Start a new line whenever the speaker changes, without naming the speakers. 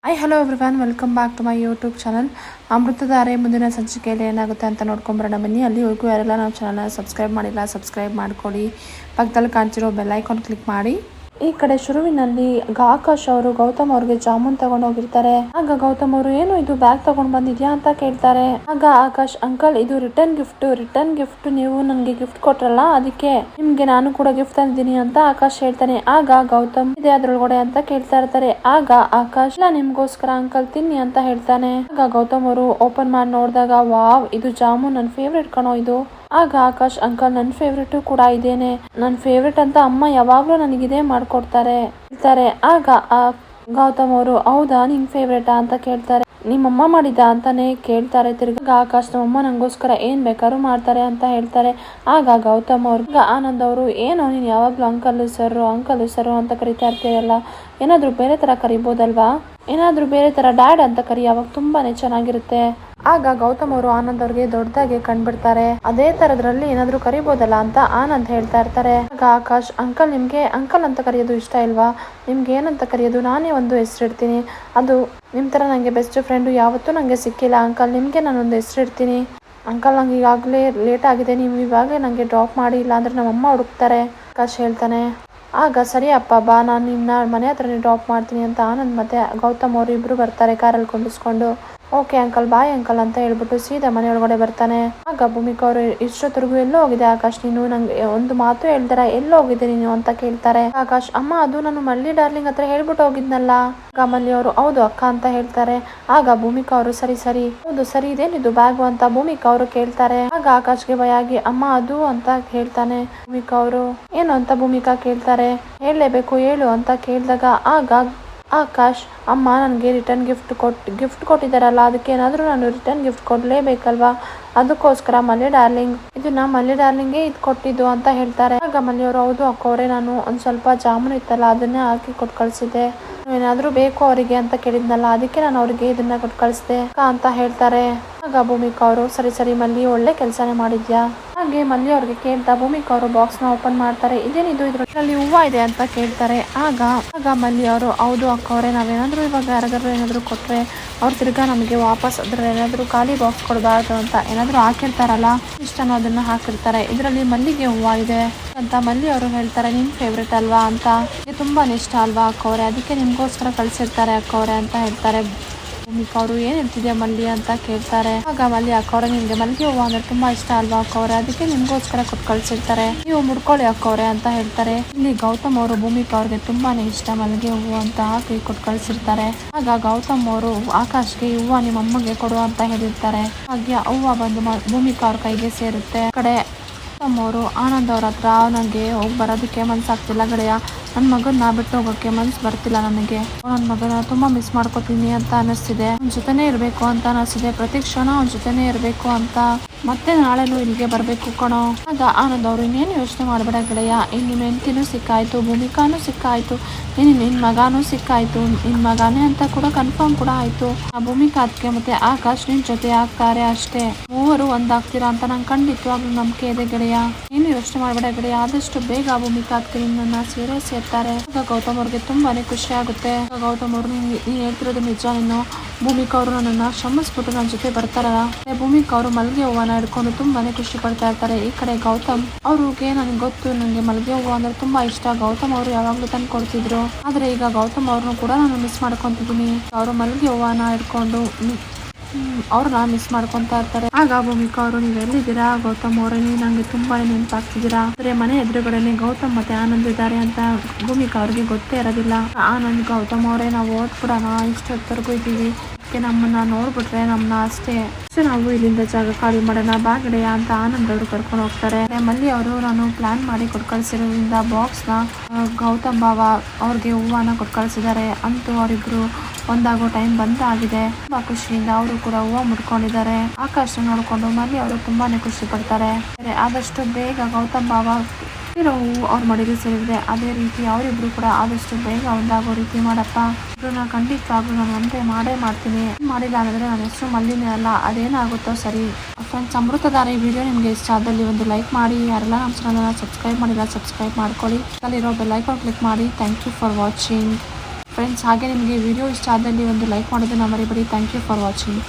Hi hello everyone, welcome back to my YouTube channel. Amruthadhaare ಮುಂದಿನ ಸಂಚಿಕೆಯಲ್ಲಿ ಏನಾಗುತ್ತೆ ಅಂತ ನೋಡ್ಕೊಂಬರೋಣ ಬನ್ನಿ. ಅಲ್ಲಿವರೆಗೂ ಯಾರೆಲ್ಲ ನಮ್ಮ ಚಾನಲ್ನ ಸಬ್ಸ್ಕ್ರೈಬ್ ಮಾಡಿಲ್ಲ ಸಬ್ಸ್ಕ್ರೈಬ್ ಮಾಡ್ಕೊಳ್ಳಿ. ಪಕ್ಕದಲ್ಲಿ ಕಾಣ್ತಿರೋ ಬೆಲ್ ಐಕಾನ್ ಕ್ಲಿಕ್ ಮಾಡಿ. ಈ ಕಡೆ ಶುರುವಿನಲ್ಲಿ ಆಕಾಶ್ ಅವರು ಗೌತಮ್ ಅವ್ರಿಗೆ ಜಾಮೂನ್ ತಗೊಂಡು ಹೋಗಿರ್ತಾರೆ. ಆಗ ಗೌತಮ್ ಅವರು ಏನು ಇದು ಬ್ಯಾಗ್ ತಗೊಂಡ್ ಬಂದಿದ್ಯಾ ಅಂತ ಕೇಳ್ತಾರೆ. ಆಗ ಆಕಾಶ್, ಅಂಕಲ್ ಇದು ರಿಟರ್ನ್ ಗಿಫ್ಟ್ ನೀವು ನನ್ಗೆ ಗಿಫ್ಟ್ ಕೊಟ್ರಲ್ಲ, ಅದಕ್ಕೆ ನಿಮ್ಗೆ ನಾನು ಕೂಡ ಗಿಫ್ಟ್ ತಂದಿದ್ದೀನಿ ಅಂತ ಆಕಾಶ್ ಹೇಳ್ತಾನೆ. ಆಗ ಗೌತಮ್ ಇದೆ ಅದ್ರೊಳಗಡೆ ಅಂತ ಕೇಳ್ತಾ ಇರ್ತಾರೆ. ಆಗ ಆಕಾಶ್, ಇಲ್ಲ ನಿಮ್ಗೋಸ್ಕರ ಅಂಕಲ್ ತಿನ್ನಿ ಅಂತ ಹೇಳ್ತಾನೆ. ಆಗ ಗೌತಮ್ ಅವರು ಓಪನ್ ಮಾಡಿ ನೋಡಿದಾಗ, ವಾವ್, ಇದು ಜಾಮೂನ್ ನನ್ ಫೇವ್ರೆಟ್ ಕಣೋ ಇದು. ಆಗ ಆಕಾಶ್, ಅಂಕಲ್ ನನ್ನ ಫೇವ್ರೇಟ್ ಕೂಡ ಇದೇನೆ, ನನ್ನ ಫೇವ್ರೇಟ್ ಅಂತ ಅಮ್ಮ ಯಾವಾಗ್ಲೂ ನನಗಿದೆ ಮಾಡ್ಕೊಡ್ತಾರೆ. ಆಗ ಗೌತಮ್ ಅವರು, ಹೌದಾ ನಿನ್ ಫೇವ್ರೇಟಾ ಅಂತ ಕೇಳ್ತಾರೆ. ನಿಮ್ಮಮ್ಮ ಮಾಡಿದ ಅಂತಾನೆ ಕೇಳ್ತಾರೆ. ತಿರ್ಗಾ ಆಕಾಶ್, ನಮ್ಮಮ್ಮ ನಂಗೋಸ್ಕರ ಏನ್ ಬೇಕಾದ್ರೂ ಮಾಡ್ತಾರೆ ಅಂತ ಹೇಳ್ತಾರೆ. ಆಗ ಗೌತಮ್ ಅವ್ರಿಗೆ ಆನಂದ್ ಅವರು, ಏನೋ ನೀನ್ ಯಾವಾಗ್ಲೂ ಅಂಕಲ್ ಸರ್ ಅಂತ ಕರಿತಾ ಇರ್ತೀರಲ್ಲ, ಏನಾದ್ರು ಬೇರೆ ತರ ಕರಿಬೋದಲ್ವಾ, ಏನಾದ್ರೂ ಬೇರೆ ತರ ಡ್ಯಾಡ್ ಅಂತ ಕರಿ, ಅವಾಗ ತುಂಬಾನೇ ಚೆನ್ನಾಗಿರುತ್ತೆ. ಆಗ ಗೌತಮ್ ಅವರು ಆನಂದ್ ಅವ್ರಿಗೆ ದೊಡ್ಡದಾಗಿ ಕಂಡ್ಬಿಡ್ತಾರೆ. ಅದೇ ತರದ್ರಲ್ಲಿ ಏನಾದ್ರು ಕರಿಬೋದಲ್ಲ ಅಂತ ಆನಂದ್ ಹೇಳ್ತಾ ಇರ್ತಾರೆ. ಆಗ ಆಕಾಶ್, ಅಂಕಲ್ ನಿಮ್ಗೆ ಅಂಕಲ್ ಅಂತ ಕರೆಯೋದು ಇಷ್ಟ ಇಲ್ವಾ, ನಿಮ್ಗೆ ಏನಂತ ಕರೆಯೋದು, ನಾನೇ ಒಂದು ಹೆಸರಿಡ್ತೀನಿ, ಅದು ನಿಮ್ ತರ ನಂಗೆ ಬೆಸ್ಟ್ ಫ್ರೆಂಡ್ ಯಾವತ್ತೂ ನಂಗೆ ಸಿಕ್ಕಿಲ್ಲ ಅಂಕಲ್, ನಿಮ್ಗೆ ನಾನೊಂದು ಹೆಸರಿಡ್ತೀನಿ ಅಂಕಲ್. ನಂಗೆ ಈಗಾಗಲೇ ಲೇಟ್ ಆಗಿದೆ, ನೀವು ಇವಾಗಲೇ ನಂಗೆ ಡ್ರಾಪ್ ಮಾಡಿ, ಇಲ್ಲಾಂದ್ರೆ ನಮ್ಮಮ್ಮ ಹುಡುಕ್ತಾರೆ ಆಕಾಶ್ ಹೇಳ್ತಾನೆ. ಆಗ ಸರಿ ಅಪ್ಪ ಬಾ, ನಾನು ನಿನ್ನ ಮನೆ ಹತ್ರನೇ ಡ್ರಾಪ್ ಮಾಡ್ತೀನಿ ಅಂತ ಆನಂದ್ ಮತ್ತೆ ಗೌತಮ್ ಅವರು ಇಬ್ರು ಬರ್ತಾರೆ ಕಾರಲ್ಲಿ ಕೊಂಡಿಸ್ಕೊಂಡು. ಓಕೆ ಅಂಕಲ್, ಬಾಯ್ ಅಂಕಲ್ ಅಂತ ಹೇಳ್ಬಿಟ್ಟು ಸೀದಾ ಮನೆ ಒಳಗಡೆ ಬರ್ತಾನೆ. ಆಗ ಭೂಮಿಕಾ ಅವರು, ಇಷ್ಟೊತ್ತರೆಗೂ ಎಲ್ಲೋ ಹೋಗಿದೆ ಆಕಾಶ್, ನೀನು ನಂಗೆ ಒಂದು ಮಾತು ಹೇಳ್ದಾರ, ಎಲ್ಲೋ ಹೋಗಿದೆ ನೀನು ಅಂತ ಕೇಳ್ತಾರೆ. ಆಕಾಶ್, ಅಮ್ಮ ಅದು ನಾನು ಮಲ್ಲಿ ಡಾರ್ಲಿಂಗ್ ಹತ್ರ ಹೇಳ್ಬಿಟ್ಟು ಹೋಗಿದ್ನಲ್ಲ. ಆಗ ಮಲ್ಲಿ ಅವರು, ಹೌದು ಅಕ್ಕ ಅಂತ ಹೇಳ್ತಾರೆ. ಆಗ ಭೂಮಿಕಾ ಅವರು, ಸರಿ ಹೌದು ಸರಿ, ಇದೇನಿದು ಬ್ಯಾಗು ಅಂತ ಭೂಮಿಕಾ ಅವರು ಕೇಳ್ತಾರೆ. ಆಗ ಆಕಾಶ್ಗೆ ಭಯ ಆಗಿ, ಅಮ್ಮ ಅದು ಅಂತ ಹೇಳ್ತಾನೆ. ಭೂಮಿಕಾ ಅವರು, ಏನು ಅಂತ ಭೂಮಿಕಾ ಕೇಳ್ತಾರೆ. ಹೇಳಲೇಬೇಕು ಹೇಳು ಅಂತ ಕೇಳಿದಾಗ, ಆಗ ಆಕಾಶ್, ಅಮ್ಮ ನನಗೆ ರಿಟರ್ನ್ ಗಿಫ್ಟ್ ಕೊಟ್ಟಿದ್ದಾರಲ್ಲ, ಅದಕ್ಕೆ ಏನಾದರೂ ನಾನು ರಿಟರ್ನ್ ಗಿಫ್ಟ್ ಕೊಡಲೇಬೇಕಲ್ವಾ, ಅದಕ್ಕೋಸ್ಕರ ಮಲ್ಲಿ ಡಾರ್ಲಿಂಗ್, ಇದನ್ನ ಮಲ್ಲಿ ಡಾರ್ಲಿಂಗ್ಗೆ ಇದು ಕೊಟ್ಟಿದ್ದು ಅಂತ ಹೇಳ್ತಾರೆ. ಆಗ ಮಲ್ಲಿಯವರು, ಹೌದು ಅಕ್ಕವ್ರೆ, ನಾನು ಒಂದು ಸ್ವಲ್ಪ ಜಾಮೂನು ಇತ್ತಲ್ಲ ಅದನ್ನೇ ಹಾಕಿ ಕೊಟ್ಟು ಕಳಿಸಿದ್ದೆ, ಏನಾದರೂ ಬೇಕು ಅವರಿಗೆ ಅಂತ ಕೇಳಿದ್ನಲ್ಲ, ಅದಕ್ಕೆ ನಾನು ಅವ್ರಿಗೆ ಇದನ್ನ ಕೊಟ್ಟು ಕಳಿಸಿದೆ ಅಂತ ಹೇಳ್ತಾರೆ. ಆಗ ಭೂಮಿಕಾ ಅವರು, ಸರಿ ಮಲ್ಲಿ, ಒಳ್ಳೆ ಕೆಲಸನೇ ಮಾಡಿದ್ಯಾ. ಹಾಗೆ ಮಲ್ಲಿ ಅವ್ರಿಗೆ ಕೇಳ್ತಾ ಭೂಮಿಕಾ ಅವರು ಬಾಕ್ಸ್ನ ಓಪನ್ ಮಾಡ್ತಾರೆ. ಇದೇನಿದು, ಇದರಲ್ಲಿ ಹೂವು ಇದೆ ಅಂತ ಕೇಳ್ತಾರೆ. ಆಗ ಮಲ್ಲಿ ಅವರು, ಹೌದು ಅಕ್ಕವ್ರೆ, ನಾವೇನಾದ್ರೂ ಇವಾಗ ಯಾರಿಗಾದ್ರೂ ಏನಾದ್ರು ಕೊಟ್ರೆ ಅವ್ರು ತಿರ್ಗಾ ನಮಗೆ ವಾಪಸ್ ಅದ್ರ ಏನಾದ್ರು ಖಾಲಿ ಬಾಕ್ಸ್ ಕೊಡಬಾರ್ದು ಅಂತ ಏನಾದ್ರು ಹಾಕಿರ್ತಾರಲ್ಲ, ಇಷ್ಟನೋ ಅದನ್ನ ಹಾಕಿರ್ತಾರೆ, ಇದರಲ್ಲಿ ಮಲ್ಲಿಗೆ ಹೂವು ಇದೆ ಅಂತ ಮಲ್ಲಿ ಅವರು ಹೇಳ್ತಾರೆ. ನಿಮ್ ಫೇವ್ರೇಟ್ ಅಲ್ವಾ ಅಂತ, ತುಂಬಾನೇ ಇಷ್ಟ ಅಲ್ವಾ ಅಕ್ಕವ್ರೆ, ಅದಕ್ಕೆ ನಿಮ್ಗೋಸ್ಕರ ಕಳ್ಸಿರ್ತಾರೆ ಅಕ್ಕವ್ರೆ ಅಂತ ಹೇಳ್ತಾರೆ. ಭೂಮಿಕಾ ಅವರು, ಏನ್ ಹೇಳ್ತಿದ್ಯಾ ಮಲ್ಲಿ ಅಂತ ಕೇಳ್ತಾರೆ. ಆಗ ಮಲ್ಲಿ, ಅಕ್ಕವ್ರೆ ನಿಮ್ಗೆ ಮಲ್ಲಿಗೆ ಹೂವು ಅಂದ್ರೆ ತುಂಬಾ ಇಷ್ಟ ಅಲ್ವಾ ಅಕ್ಕವ್ರೆ, ಅದಕ್ಕೆ ನಿಮ್ಗೋಸ್ಕರ ಕೊಟ್ಟು ಕಳ್ಸಿರ್ತಾರೆ, ನೀವು ಮುಡ್ಕೊಳ್ಳಿ ಅಕ್ಕವ್ರೆ ಅಂತ ಹೇಳ್ತಾರೆ. ಇಲ್ಲಿ ಗೌತಮ್ ಅವರು ಭೂಮಿಕಾ ಅವ್ರಿಗೆ ತುಂಬಾನೇ ಇಷ್ಟ ಮಲ್ಲಿಗೆ ಹೂವು ಅಂತ ಹಾಕಿ ಕೊಟ್ಟು ಕಳ್ಸಿರ್ತಾರೆ. ಆಗ ಗೌತಮ್ ಅವರು ಆಕಾಶ್ಗೆ, ಹೂವು ನಿಮ್ಮ ಅಮ್ಮಗೆ ಕೊಡು ಅಂತ ಹೇಳಿರ್ತಾರೆ. ಹಾಗೆ ಹೂವು ಬಂದು ಭೂಮಿಕಾ ಅವ್ರ ಕೈಗೆ ಸೇರುತ್ತೆ. ಕಡೆ ಅವರು ಆನಂದ್ ಅವ್ರ ಹತ್ರ, ನನಗೆ ಹೋಗಿ ಬರೋದಕ್ಕೆ ಮನ್ಸಾಗ್ತಿಲ್ಲ ಗೆಳೆಯ, ನನ್ನ ಮಗನ್ನ ಬಿಟ್ಟು ಹೋಗೋಕ್ಕೆ ಮನ್ಸು ಬರ್ತಿಲ್ಲ ನನಗೆ, ನನ್ನ ಮಗನ ತುಂಬಾ ಮಿಸ್ ಮಾಡ್ಕೋತೀನಿ ಅಂತ ಅನಿಸ್ತಿದೆ, ಅವ್ನ ಜೊತೆನೇ ಇರಬೇಕು ಅಂತ ಅನಿಸ್ತಿದೆ, ಪ್ರತಿ ಕ್ಷಣ ಅವ್ನ ಜೊತೆನೇ ಇರಬೇಕು ಅಂತ, ಮತ್ತೆ ನಾಳೆನೂ ಇಲ್ಲಿಗೆ ಬರಬೇಕು ಕಣೋ. ಆಗ ಆನಂದ್ ಅವರು, ಇನ್ನೇನು ಯೋಚನೆ ಮಾಡಬೇಡ ಗೆಳೆಯ, ಇನ್ನು ಹೆಂಡತಿನೂ ಸಿಕ್ಕಾಯ್ತು, ಭೂಮಿಕಾನೂ ಸಿಕ್ಕಾಯ್ತು, ನಿನ್ ಮಗಾನೂ ಸಿಕ್ಕಾಯ್ತು, ನಿನ್ ಮಗಾನೇ ಅಂತ ಕೂಡ ಕನ್ಫರ್ಮ್ ಕೂಡ ಆಯ್ತು, ಆ ಭೂಮಿಕಾ ಅದಕ್ಕೆ ಮತ್ತೆ ಆಕಾಶ್ ನಿನ್ ಜೊತೆ ಆಗ್ತಾರೆ ಅಷ್ಟೇ, ಮೂವರು ಒಂದಾಗ್ತೀರಾ ಅಂತ ನಂಗೆ ಖಂಡಿತವಾಗ್ಲೂ ನಂಬಿಕೆ ಇದೆ ಗೆಳೆಯ, ಏನು ಯೋಚನೆ ಮಾಡಬೇಡ ಗೆಳೆಯ, ಆದಷ್ಟು ಬೇಗ ಭೂಮಿಕಾ ಅದಕ್ಕೆ ನಿನ್ನನ್ನ ಸೇರ್ತಾರೆ. ಆಗ ಗೌತಮ್ ಅವ್ರಿಗೆ ತುಂಬಾನೇ ಖುಷಿ ಆಗುತ್ತೆ. ಗೌತಮ್ ಅವರು, ನೀನ್ ಹೇಳ್ತಿರೋದು ನಿಜ, ನೀನು ಭೂಮಿಕಾ ಅವರು ನನ್ನನ್ನ ಶ್ರಮಿಸ್ಬಿಟ್ಟು ನನ್ನ ಜೊತೆ ಬರ್ತಾರಲ್ಲ. ಭೂಮಿಕಾ ಅವರು ಮಲ್ಲಿಗೆ ಹೂವನ್ನ ಹಿಡ್ಕೊಂಡು ತುಂಬಾನೇ ಖುಷಿ ಪಡ್ತಾ ಇರ್ತಾರೆ. ಈ ಕಡೆ ಗೌತಮ್ ಅವ್ರಿಗೆ, ನನಗೆ ಗೊತ್ತು ನನಗೆ ಮಲ್ಲಿಗೆ ಹೂವು ಅಂದ್ರೆ ತುಂಬಾ ಇಷ್ಟ, ಗೌತಮ್ ಅವರು ಯಾವಾಗ್ಲೂ ತಂದು ಕೊಡ್ತಿದ್ರು, ಆದ್ರೆ ಈಗ ಗೌತಮ್ ಅವ್ರನ್ನು ಕೂಡ ನಾನು ಮಿಸ್ ಮಾಡ್ಕೊಂತಿದ್ದೀನಿ, ಅವರು ಮಲ್ಲಿಗೆ ಹೂವನ್ನ ಹಿಡ್ಕೊಂಡು ಅವ್ರನ್ನ ಮಿಸ್ ಮಾಡ್ಕೊಂತಾ ಇರ್ತಾರೆ. ಆಗ ಭೂಮಿಕಾ ಅವರು, ನೀವು ಎಲ್ಲಿದ್ದೀರಾ ಗೌತಮ್ ಅವರೇ, ನಂಗೆ ತುಂಬಾನೇ ನೆನಪಾಗ್ತಿದ್ದೀರಾ, ಅಂದ್ರೆ ಮನೆ ಎದುರುಗಡೆನೆ ಗೌತಮ್ ಮತ್ತೆ ಆನಂದ್ ಇದ್ದಾರೆ ಅಂತ ಭೂಮಿಕಾ ಅವ್ರಿಗೆ ಗೊತ್ತೇ ಇರೋದಿಲ್ಲ. ಆನಂದ್, ಗೌತಮ್ ಅವರೇ ನಾವು ಓದ್ಬಿಡೋಣ, ಇಷ್ಟೊತ್ತರೆಗೂ ಇದ್ದೀವಿ, ನಮ್ಮನ್ನ ನೋಡ್ಬಿಟ್ರೆ ನಮ್ಮನ್ನ ಅಷ್ಟೇ ನಾವು ಇಲ್ಲಿಂದ ಜಾಗ ಖಾಲಿ ಮಾಡೋಣ ಬಾ ಗೆಳೆಯ ಅಂತ ಆನಂದ್ ಅವರು ಕರ್ಕೊಂಡು ಹೋಗ್ತಾರೆ. ಮಲ್ಲಿ ಅವರು, ನಾನು ಪ್ಲಾನ್ ಮಾಡಿ ಕೊಟ್ಟು ಕಳ್ಸಿರೋದ್ರಿಂದ ಬಾಕ್ಸ್ನ ಗೌತಮ್ ಬಾವ ಅವ್ರಿಗೆ ಹೂವನ್ನ ಕೊಟ್ಟು ಕಳ್ಸಿದ್ದಾರೆ, ಅಂತೂ ಅವರಿಬ್ರು ಒಂದಾಗೋ ಟೈಮ್ ಬಂದಾಗಿದೆ. ತುಂಬಾ ಖುಷಿಯಿಂದ ಅವರು ಕೂಡ ಹೂವು ಮುಡ್ಕೊಂಡಿದ್ದಾರೆ. ಆಕಾಶ ನೋಡ್ಕೊಂಡು ಮಲ್ಲಿ ಅವರು ತುಂಬಾನೇ ಖುಷಿ ಪಡ್ತಾರೆ. ಆದಷ್ಟು ಬೇಗ ಗೌತಮ್ ಬಾವ ಇರೋ ಹೂವು ಅವ್ರ ಮಡಿಗೆ ಸೇರಿದೆ, ಅದೇ ರೀತಿ ಅವರಿಬ್ರು ಕೂಡ ಆದಷ್ಟು ಬೇಗ ಒಂದಾಗೋ ರೀತಿ ಮಾಡಪ್ಪ, ಇಬ್ಬರನ್ನ ಖಂಡಿತವಾಗ್ಲೂ ನಾನು ಒಂದೇ ಮಾಡೇ ಮಾಡ್ತೀನಿ, ಮಾಡಿಲ್ಲ ಅಂದ್ರೆ ನನ್ನ ಹೆಸರು ಮಲ್ಲಿನೇ ಅಲ್ಲ, ಅದೇನಾಗುತ್ತೋ ಸರಿ. ಫ್ರೆಂಡ್ಸ್, ಅಮೃತಧಾರೆ ವಿಡಿಯೋ ನಿಮಗೆ ಇಷ್ಟ ಆದಲ್ಲಿ ಒಂದು ಲೈಕ್ ಮಾಡಿ, ಯಾರೆಲ್ಲ ನಮ್ಮ ಚಾನಲ್ನ ಸಬ್ಸ್ಕ್ರೈಬ್ ಮಾಡಿಲ್ಲ ಸಬ್ಸ್ಕ್ರೈಬ್ ಮಾಡ್ಕೊಳ್ಳಿ, ಅಲ್ಲಿರೋ ಬೆಲ್ ಐಕಾನ್ ಕ್ಲಿಕ್ ಮಾಡಿ. Thank you for watching. Friends. ಹಾಗೆ ನಿಮಗೆ ವಿಡಿಯೋ ಇಷ್ಟ ಆದಲ್ಲಿ ಒಂದು ಲೈಕ್ ಮಾಡೋದನ್ನು ಮರಿಬೇಡಿ. Thank you for watching.